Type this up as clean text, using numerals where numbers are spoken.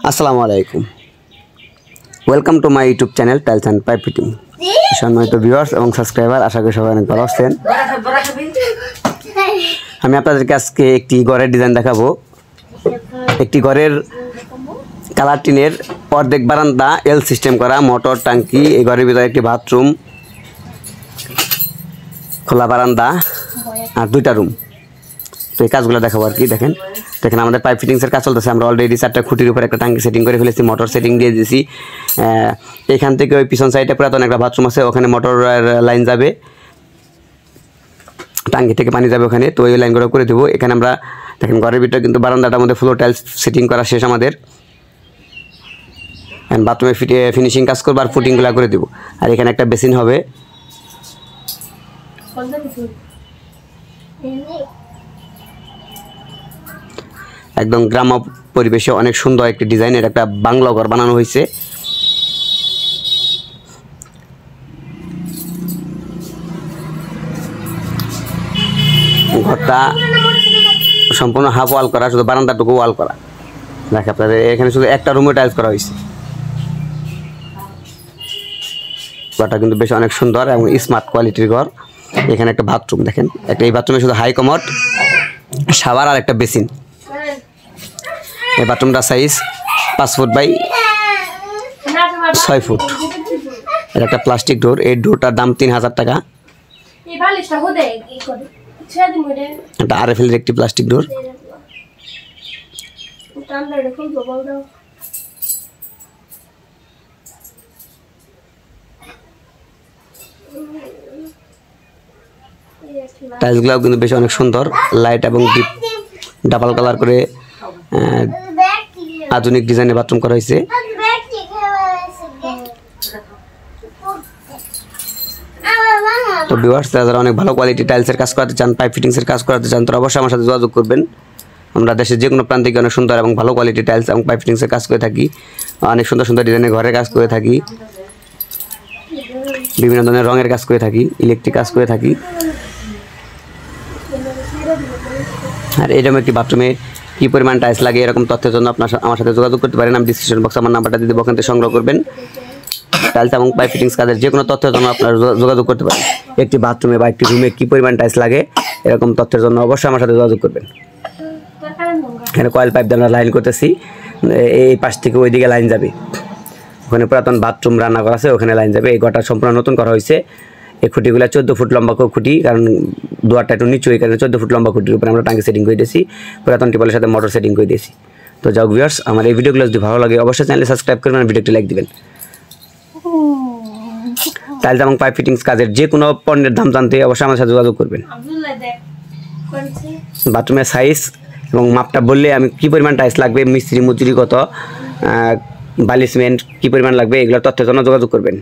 আসসালামু আলাইকুম, welcome to my YouTube channel tiles and pipe fitting. সম্মানিত ভিউয়ার্স এবং সাবস্ক্রাইবার, আশা করি সবাই অনেক ভালো আছেন। আমি আপনাদেরকে আজকে একটি ঘরের ডিজাইন দেখাবো। একটি ঘরের কালার টিনের অর্ধেক বারান্দা, এল সিস্টেম করা, মোটর ট্যাঙ্কি, এই ঘরের ভিতরে একটি বাথরুম, খোলা বারান্দা আর দুইটা রুম। তো এই কাজগুলো দেখাবো আর কি। দেখেন আমাদের পাইপ ফিটিংসের কাজ চলতেছে। আমরা অলরেডি 4টা খুঁটির উপর একটা ট্যাঙ্কি সেটিং করে ফেলেছি, মোটর সেটিং দিয়ে দিয়েছি। এখান থেকে ওই পিছন সাইডে পুরাতন একটা বাথরুম আছে, ওখানে মোটর লাইন যাবে, ট্যাঙ্কি থেকে পানি যাবে ওখানে। তো ওই লাইনগুলো করে দেবো। এখানে আমরা দেখেন ঘরের ভিতরে কিন্তু বারান্দাটার মধ্যে ফ্লোর টাইলস সেটিং করা শেষ আমাদের। বাথরুমে ফিনিশিং কাজ করবো আর ফুটিংগুলো করে দেবো। আর এখানে একটা বেসিন হবে। একদম গ্রাম্য পরিবেশে অনেক সুন্দর একটি ডিজাইনের একটা বাংলা ঘর বানানো হয়েছে। ঘরটা সম্পূর্ণ হাফ ওয়াল করা, শুধু বারান্দাটুকু ওয়াল করা। দেখে আপনাদের এখানে শুধু একটা রুমে টাইলস করা হয়েছে। ঘরটা কিন্তু বেশ অনেক সুন্দর এবং স্মার্ট কোয়ালিটির ঘর। এখানে একটা বাথরুম দেখেন, একটা এই বাথরুমে শুধু হাই কমোড, শাওয়ার আর একটা বেসিন। এই বাথরুমটা সাইজ 5 ফুট বাই 6 ফুট। এর একটা প্লাস্টিক ডোর, এই ডোরটার দাম 3000 টাকা। এটা আরএফএল এর একটি প্লাস্টিক ডোর। টাইলসগুলো কিন্তু বেশ অনেক সুন্দর, লাইট এবং ডিপ ডাবল কালার করে আধুনিক ডিজাইনের বাথরুম করা হয়েছে। তো ভিউয়ার্স, যারা অনেক ভালো কোয়ালিটি টাইলসের কাজ করাতে চান, পাইপ ফিটিংসের কাজ করাতে চান, তারা অবশ্যই আমার সাথে যোগাযোগ করবেন। আমরা দেশের যে কোনো প্রান্ত থেকে অনেক সুন্দর এবং ভালো কোয়ালিটি টাইলস এবং পাইপ ফিটিংসের কাজ করে থাকি। অনেক সুন্দর সুন্দর ডিজাইনের ঘরের কাজ করে থাকি, বিভিন্ন ধরনের রঙের কাজ করে থাকি, ইলেকট্রিক কাজ করে থাকি। আর এরকম একটি বাথরুমে কী পরিমাণ টাইলস লাগে, এরকম তথ্যের জন্য আপনার আমার সাথে যোগাযোগ করতে পারেন। আমি ডিসক্রিপশন বক্সে আমার নাম্বারটা দিয়ে দেবো, ওখান থেকে সংগ্রহ করবেন। টাইলস এবং পাইপ ফিটিংস কাজের যে কোনো তথ্যের জন্য আপনারা যোগাযোগ করতে পারেন। একটি বাথরুমে বা একটি রুমে কী পরিমাণ টাইলস লাগে, এরকম তথ্যের জন্য অবশ্যই আমার সাথে যোগাযোগ করবেন। এখানে কয়েল পাইপ দিয়ে আমরা লাইন করতেছি, এই পাশ থেকে ওই দিকে লাইন যাবে। ওখানে পুরাতন বাথরুম রান্না করা আছে, ওখানে লাইন যাবে। এই ঘরটা সম্পূর্ণ নতুন করা হয়েছে। এই খুঁটিগুলো 14 ফুট লম্বা খুঁটি, কারণ দুয়ারটা একটু নিচু, এই কারণে 14 ফুট লম্বা খুঁটির উপরে আমরা টাঙ্কি সেটিং করে দিয়েছি, পুরাতন টিপলের সাথে মোটর সেটিং করে দিয়েছি। তো যাও ভিউয়ার্স, আমার এই ভিডিওগুলো যদি ভালো লাগে অবশ্যই চ্যানেলে সাবস্ক্রাইব করবেন, ভিডিওটি লাইক দিবেন। টাইলস এবং পাইপ ফিটিংস কাজের যে কোনো পণ্যের দাম জানতে অবশ্যই আমার সাথে যোগাযোগ করবেন। বাথরুমের সাইজ এবং মাপটা বললে আমি কী পরিমাণ টাইলস লাগবে, মিস্ত্রি মজুরি কত, বালি সিমেন্ট কী পরিমাণ লাগবে, এগুলোর তথ্যের জন্য যোগাযোগ করবেন।